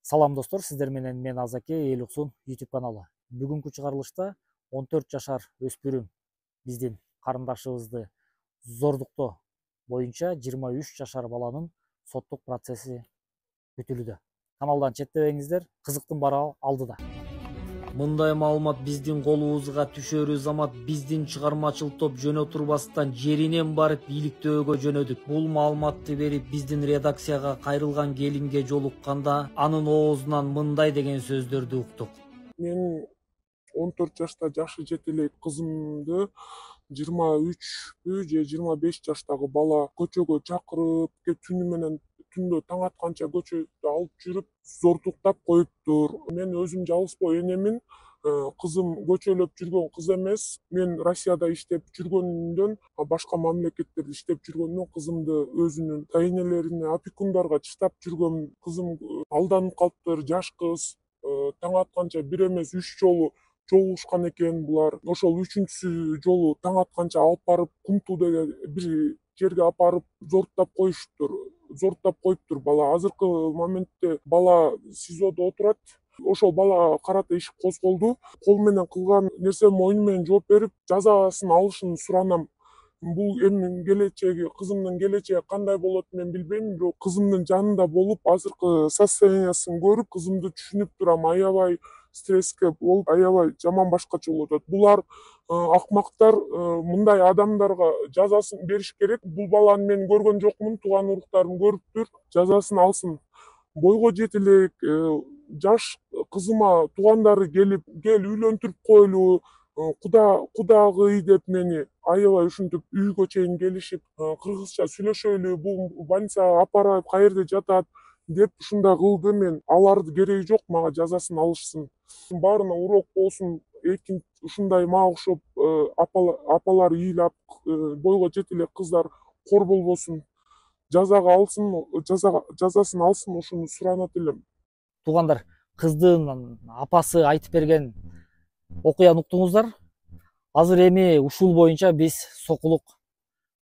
Салам достор, сиздер менен мен Азаке, Элуксун YouTube каналы. Бүгүнкү чыгарылышта 14 жашар өспүрүм биздин карындашыбызды зордуктоо боюнча 23 жашар баланын соттук процесси күтүлүүдө. Каналдан четтебеңиздер, кызыктын баары алдыда. Мындай маалымат биздин колубузга түшөрү замат биздин чыгармачыл топ жөнө турбастан жеринен барып иликтөөгө жөнөдүк. Бул маалыматты берип биздин редакцияга кайрылган келинге жолукканда анын оозунан мындай деген сөздөрдү уктук. Мен 14 жашта жашы жете элек кызымды 23 же 25 жаштагы бала көчөгө чакырып, түнү менен түндө таң атканча көчөдө алып жүрүп зордуктап коюптур. Мен өзүм жалгызбоо энемин. Кызым көчөлөп жүргөн кыз эмес. Мен Россияда иштеп жүргөндөн, башка мамлекеттерде иштеп жүргөндөн кызымды өзүнүн энелерине, опекундарга чыштап жүргөм. Кызым алданып калыптыр, жаш кыз. Таң атканча бир эмес 3 жолу жолугушкан экен булар. Ошол 3-сү жолу таң атканча алып барып Кумтуудагы бир жерге алып барып зордуктап коюптур бала. Азыркы моментте бала СИЗОдо отурат. Ошол бала карата иш козголду. Кол менен кылган нерсе мойну менен жооп берип, жазасын алышын суранам. Бул эми келечеги, кызымдын келечеги кандай болот мен билбейм, бирок кызымдын жанында болуп, азыркы состояниясын көрүп, кызымды түшүнүп турам. Аябай стресске болуп, аябай жаман башкача болуп атат. Булар акмактар, мындай адамдарга жазасын бериш керек. Бул баланы мен көргөн жокмун, тууган уруктарым көрүптүр. Жазасын алсын. Бойго жете элек жаш кызыма туугандары келип, кел үйлөндүрүп коелу, кудагый деп мени аябай ушинтип үйгө чейин келишип, кыргызча сүйлөшөлү, бул больницага алып барайып, каерде жатат деп ушундай кылды. Мен аларды кереги жок, мага жазасын алышсын. Баарына урок болсун. Ушундай мага окшоп апалар ыйлап, бойго жете элек кыздар кор болбосун. Жазасын алсын, ушуну суранат элем. Туугандар, кыздын апасы айтып берген окуяны уктуңуздар. Азыр эми ушул боюнча биз Сокулук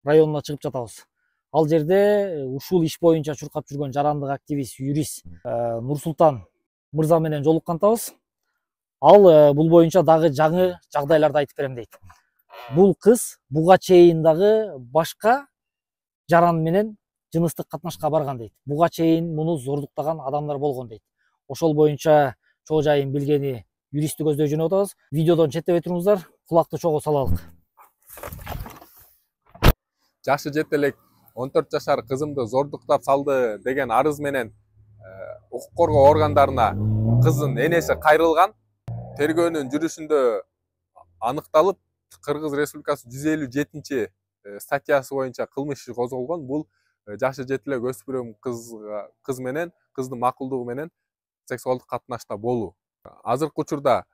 районуна чыгып жатабыз. Ал жерде ушул иш боюнча чуркап жүргөн жарандык активист, юрист Нурсултан мырза менен жолуккантабыз. Ал бул боюнча дагы жаңы жагдайларды айтып берем дейт. Бул кыз буга чейин дагы башка жаран менен жыныстык катнашка барган дейт. Буга чейин муну зордуктаган адамдар болгон дейт. Ошол боюнча чоо жайын билгени юристти көздөй жөнөп атабыз. Видеодон четтебей туруңуздар, кулакты чогуу салалык. Жашы жете элек 14 жашар кызымды зордуктап салды деген арыз менен укук коргоо органдарына кыздын энеси кайрылган. Тергөөнүн жүрүшүндө аныкталып, Кыргыз Республикасы 157 статьясы боюнча кылмыш иши козголгон. Бул жашы жете элек өспүрүм кыз менен, кыздын макулдугу менен сексуалдык катнашта болуу. Азыркы учурда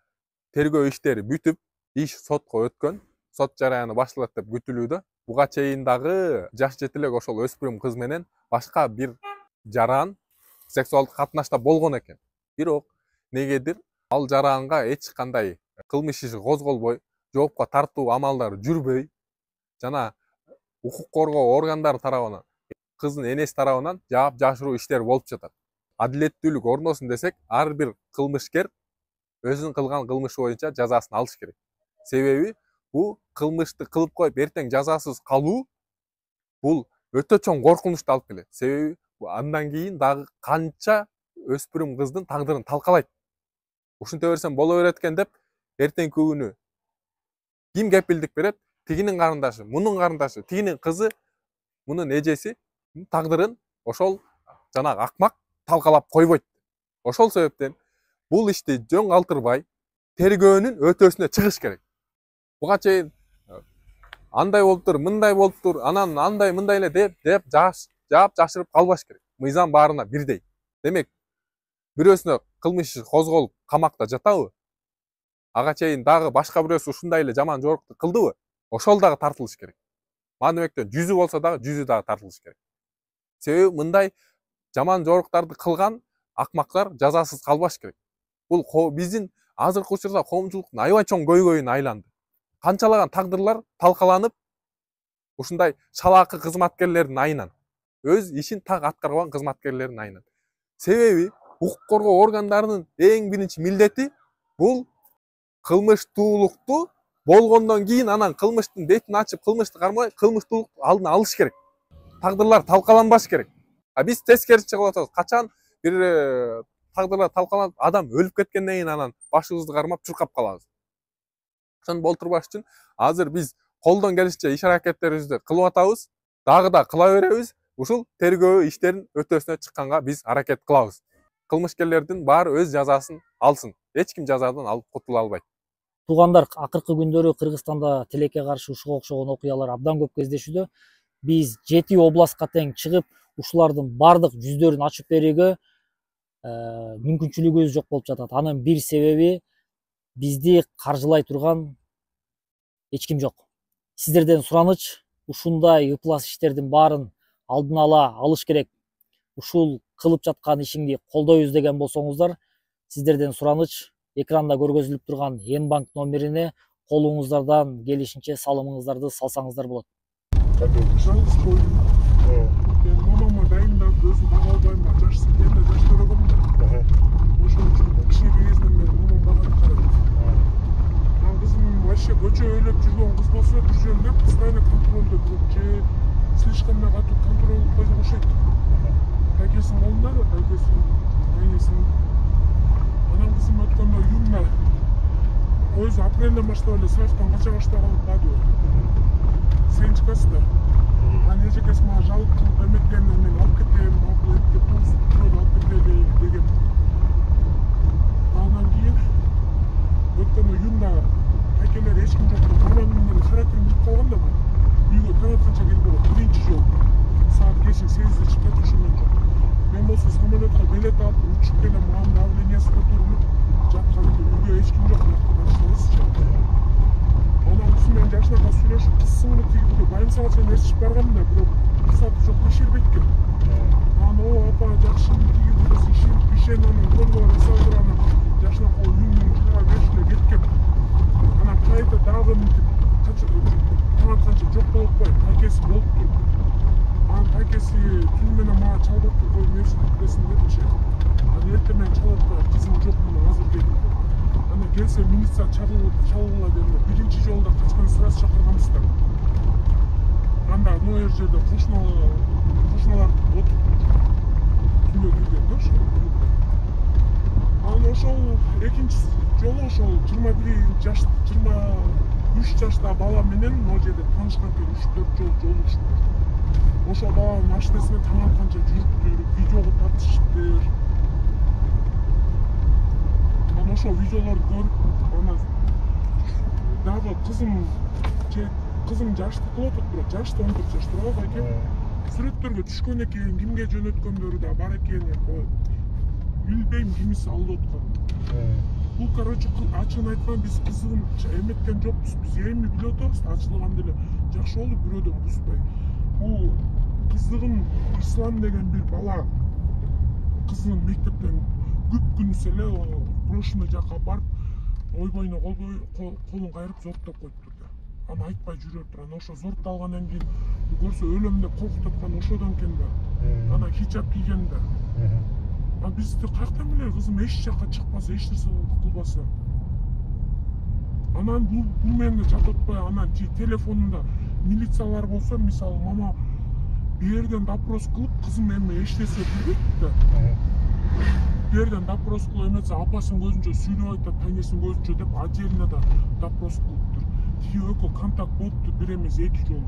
тергөө иштери бүтүп, иш сотко өткөн. Сот жараяны башталат деп күтүлүүдө. Буга чейин дагы жашы жете элек ошол өспүрүм кыз менен башка бир жаран сексуалдык катнашта болгон экен. Бирок негедир ал жаранга эч кандай кылмыш иши козголбой, жоопко тартуу амалдары жүрбөй, жана укук коргоо органдары тарабынан, кыздын энеси тарабынан жаап жашыруу иштери болуп жатат. Адилеттүүлүк орносун десек, ар бир кылмышкер өзүнүн кылган кылмышы боюнча жазасын алыш керек. Себеби бул кылмышты кылып коюп эртең жазасыз калуу бул өтө чоң коркунучту алып келет. Себеби андан кийин дагы канча өспүрүм кыздын тагдырын талкалайт. Ушинте берсем боло берет экен деп, эртеңки күнү ким кепилдик берет? Тигинин карындашы, мунун карындашы, тигинин кызы, мунун эжеси тагдырын ошол жанагы акмак талкалап койбойт. Ошол себептен бул ишти жөн калтырбай, тергөөнүн өтөсүнө чыгыш керек. Буга чейин андай болуптур, мындай болуптур, анан андай мындай эле деп жаап жашырып калбаш керек. Мыйзам баарына бирдей. Демек, бирөөсүнө кылмыш иши козголуп камакта жатабы? Ага чейин дагы башка бирөөсү ушундай эле жаман жорукту кылдыбы? Ошол дагы тартылыш керек. Мааныбектен 100 болсо дагы 100 дагы тартылыш керек. Себеби мындай жаман жоруктарды кылган акмактар жазасыз калбаш керек. Бул биздин азыркы учурда коомчулуктун аябай чоң көйгөйүнө айланды. Канчалаган тагдырлар талкаланып, ушундай шалаакы кызматкерлердин айынан, өз ишин так аткарган кызматкерлердин айынан. Себеби укук коргоо органдарынын эң биринчи милдети бул кылмыштуулукту болгондон кийин анан кылмыштын бетин ачып кылмышты кармай кылмыштуулуктун алдын алыш керек. Тагдырлар талкаланбаш керек. А биз тескерисинче кылып атабыз. Качан бир тагдырлар талкаланып адам өлүп кеткенден кийин анан башыбызды кармап чуркап калабыз. Ошону болтурбаш үчүн азыр биз колдон келишинче иш аракеттерибизди кылып атабыз. Дагы да кыла беребиз. Ушул тергөө иштерин өтөөсүнө чыкканга биз аракет кылабыз. Кылмышкерлердин баары өз жазасын алсын. Эч ким жазадан алып кутула албайт. Туугандар, акыркы күндөрү Кыргызстанда тилекке каршы ушуга окшогон окуялар абдан көп кездешүүдө. Биз 7 областка тең чыгып, ушулардын бардык жүздөрүн ачып берүүгө мүмкүнчүлүгүбүз жок болуп жатат. Анын бир себеби бизди каржылай турган эч ким жок. Сиздерден сураныч, ушундай ыплас иштердин баарын алдын ала алыш керек. Ушул кылып жаткан ишиңди колдойбуз деген болсоңуздар, сиздерден сураныч, экранда көргөзүлүп турган М-банк номерине колуңуздардан келишинче салымыңыздарды салсаңыздар болот. Жалгыз койдум. Мен мамама дайындап өзүм бага албайм ба, жаш сиздерде жаш көрөгөм да. Ошон үчүн кичине кезинен бери мамам багат карайт. Кызым вообще көчө өйлөп жүргөн кыз болсо жүргөндө постоянно контролдо жүрөт же слишком катуу контрол койгон окшойт. Тайкесин колунда да, тайкесин, айнесин. Анан кызым өткөндө июнда өзү апрелден баштап эле сабактан кача баштаган калды. Сен чыкасыздар. Анан эжекеси мага жалып кылып эметкенин мен алып кетем, алып кетели деген. Андан кийин өткөн июнда акелер эч ким жок. Мамамдын менен характерим бүтүп калган да бул. Үйгө таң атканча келип барат. Биринчи жол. Саат кечин 8-де чыгып кетишим мүмкүн. Мен болсо самолетко билет алып учуп келем, мамамдын давлениясы көтөрүлүп жатканымда үйгө эч ким жок. Анан кыз менен жашынака сүйлөшүп, кызсыңбы тиги больницага чейин ээрчип барганмын да, бирок уруксаты жок, ишербейт экен. Анан апа жакшымы тиги десе ишен анан уколдор эсалдыр анан жашынака үйүмдүн жыга берип эле кеткем. Анан кайта дагы мынтип таң атканча жок болуп коюп, тайкеси болуп туруп. Анан тайкеси түн менен мага чалып туруп, ой нерсени билесиң депчи. Анан эртең менен чалып коюп, кызым жок мына азыр келип. Анан келсе милиция чалгыла берди. Биринчи жолдо качкан сразу чакырганбыздар. Анда ноер жерде кошуналар отуруп сүйлөп жүргөн да ошо. Анан ошол экинчи жолу ошол 23 жаштагы бала менен ал жерде таанышкан экен, 3-4 жол жолугушуп. Ошол баланын машинасымен таң атканча жүрүптүр, видеого тартышыптыр. Анан ошол видеолорду көрүп, анан дагы кызым жашты кылып атат, бирок жашты 14 жаш турат экен. Сүрөттөргө түшкөн экен, кимге жөнөткөндөрү да бар экен. Билбейм кимиси алып аткан. Бул короче ачыгын айтканда биз кызым эметкен жокпуз. Биз эми билип атабыз, ачылганда эле жакшы болуп бирөөдөн бузбай. Бул кыздыгым Ислам деген бир бала кызын мектептен күп-күнүс эле брошенный жакка барып, ойбойуна колун кайрып зорттоп коюптур да. Аны айтпай жүрөптүр. Анан ошо зортталгандан кийин көрсө өлөм деп коркутуп аткан ошодон экен да. Анан хиджаб кийген да. А бизди каяктан билели кызым эч жакка чыкпаса, эч нерсе кылбаса. Анан бул менен жататпай, анан телефонунда милициялар болсо, мисалы мама бул жерден допрос кылып, кызым эми эч нерсе билбейт да. Бул жерден допрос кылып эметсе, апасынын көзүнчө сүйлөп айтат, таңесинин көзүнчө деп отдельно да допрос кылыптыр. Тиги экөө контакт болуптур, бир эмес 2 жолу.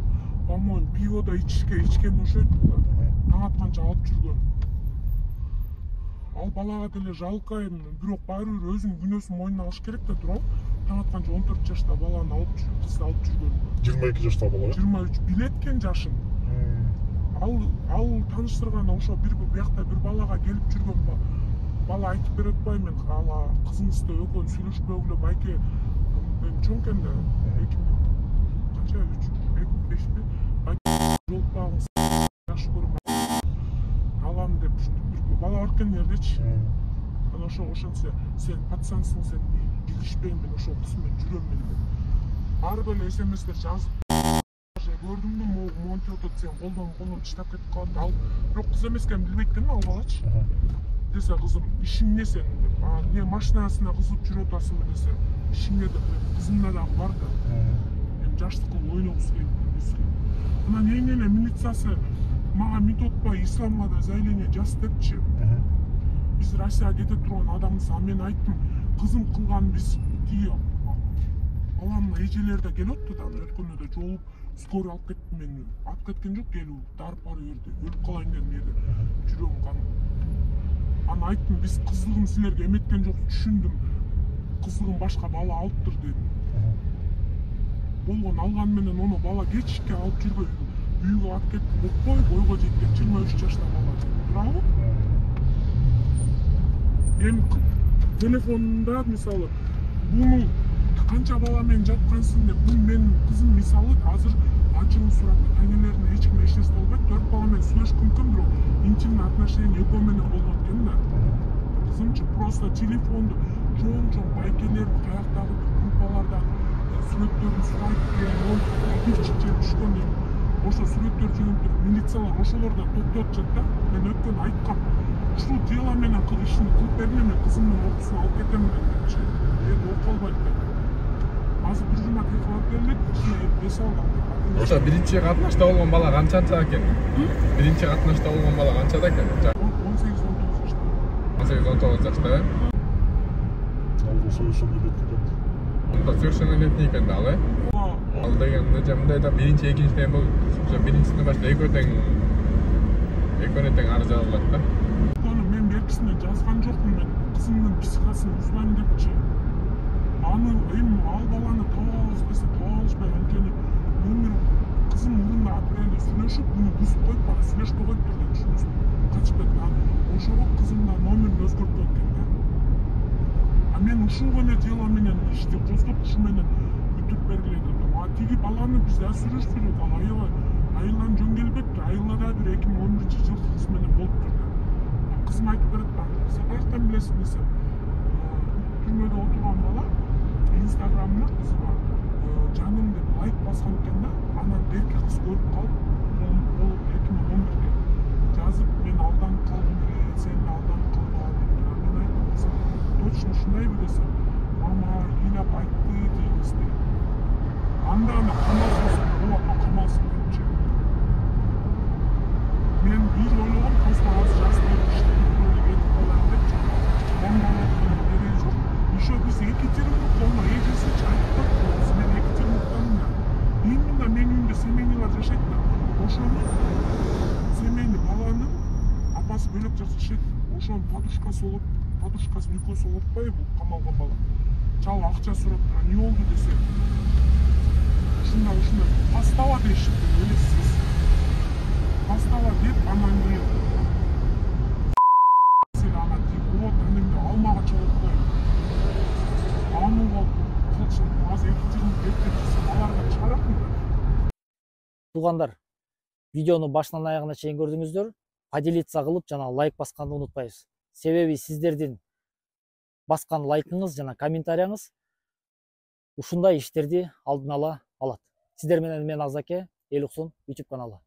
По-моему, пиводо ичкен окшойт да. Таң атканча алып жүргөн. Ал балага деле жалко, бирок баары бир өзүнүн күнөөсүн мойнуна алыш керек да турабы. Таң атканча 14 жашта баланы алып жүрүп, кызды алып жүргөн. 22 жаштагы бала. 23 билеткен жашын. Ал тааныштырган ошо бир биякта бир балага келип жүргөн бала айтып берип атпайбы, мен ала кызыңызды экөө сүйлөшпөгүлө байке мен чоң экен да. 2005 жолукпагыңыз жакшы көрүп алам деп бала бар экен жердечи. Анан ошентсе сен пацансың, сен билишпейм, мен ошол кыз менен жүрөм мен деп. Ар бир СМСтер жазып көрдүмбү, монтип атат, сен колдон таштап кетип калдың. Ал бирок кыз эмес экенин билбейт экен ал балачы. десе кызым ишиң эмне сенин деп, эмне машинасына кызып жүрүп атасыңбы десе, ишиңе деп, кызымда дагы бар да. Мен жаштык кылып ойногусу келип. Анан эң эле милициясы мага мит отпой исламга да заявление жаз депчи. Биз Россияга кете турган адамбыз. А мен айттым, кызым кылган биз тиги баламдын эжелери да келип атты да, өткөндө да жолуп скорый алып кетти мени. Алып кеткен жок, келип дарып бара берди. Өлүп калайын дедим жерде. Жүрөгүм канып. Аны айттым, биз кыздыгын силерге эметкен жок, түшүндүм. Кыздыгын башка бала алыптыр дедим. Болгон алган менен оны бала кечикке алып жүрбөй үйгө алып кетип окпой бойго жеткен 23 жаштагы бала. Туурабы? Эми телефонунда мисалы буну канча бала менен жаткансың деп, бул менин кызым мисалы азыр ачыгын сурап таңелерине эч ким эч нерсе болбойт. 4 бала менен сүйлөшүп мүмкүн, бирок интимный отношение экөө менен болгон экен да. Кызымчы просто телефонду чоң байкелер каяктагы группаларда сүрөттөрүн сурайт, ол бирчик жер түшкөн дейм. Ошо сүрөттөр жөнүп туруп милициялар ошолор да токтоп атышат да. Мен өткөн айткам, ушул дело менен ишини кылып берме, мен кызымдын окуусун алып кетем депчи. Окуп албайт деп. Азыр бир жума калып келет, эс алгам. Ошо биринчи катнашта болгон бала канчанча экен? Биринчи катнашта болгон бала канчада экен? 18-19 жашта. 18-19 жашта. Ал совершеннолетний. Анда совершеннолетний экен да ал, э? Ал дегенде жамдайда биринчи, экинчи бул ошо биринчисине башта экөө тең ар жазылат да. Мен беркисине жазган жокмун, мен кызымдын психикасын бузбайм депчи. Аны эми ал баланы таба алабыз десе таба алышпайт, анткени номер кызым мурунда апрелде сүйлөшүп, буну бузуп коюп бара сүйлөшпөй коюптур деп түшүнөсүң. Качып кеткен. Ошого кызым да номерин өзгөртүп кеткен да. А мен ушул гана дело менен ишти козгоп, ушу менен бүтүп бергиле деп. Тиги баланы биз да сүйлөштүрдүк, ал айылдан жөн келбептир. Айылда да бир 2011-жылкы кыз менен болуптур да. Кызым айтып берет, сен каяктан билесиң десе, түрмөдө отурган бала инстаграмына кызы бар, жаным деп лайк баскан экен да. Анан берки кыз көрүп калып, ол 2011-де жазып, мен алданып калдым эле, сен да алданып калбаган деп. Мен айттым, точно ушундайбы десе, мама ыйлап айтты дейбиз деп. Анда камалсың, ооба камалсың депчи. Мен бир ойлогом, просто аз жас деп иштеп кетип калайын депчи. Ондайлар кереги жок. Еще биз Екатеринбургда оны эжеси айтып атты. Мен Екатеринбургдамын да. Именно менин үйүмдө семейныйлар жашайт да. Ошону семейный баланын апасы бөлөк жашайт. Ошонун подружкасын экөөсү болуп атпайбы бул камалган бала. Чал акча сурап, эмне болду десе, ушундай пастава дешти, элессиз. Пастава деп, анан кийин сен ана тип, анемде алмага чалып коюп. Аны кылчын, азыр Екатеринбург деп аларга чыгаракмын да. Туугандар, видеону башынан аягына чейин көрдүңүздөр. Поделиться кылып жана лайк басканды унутпайбыз. Себеби сиздердин баскан лайкыңыз жана комментарияңыз ушундай иштерди алдын ала алат. Сиздер менен мен Азаке, Эл Уксун YouTube каналы.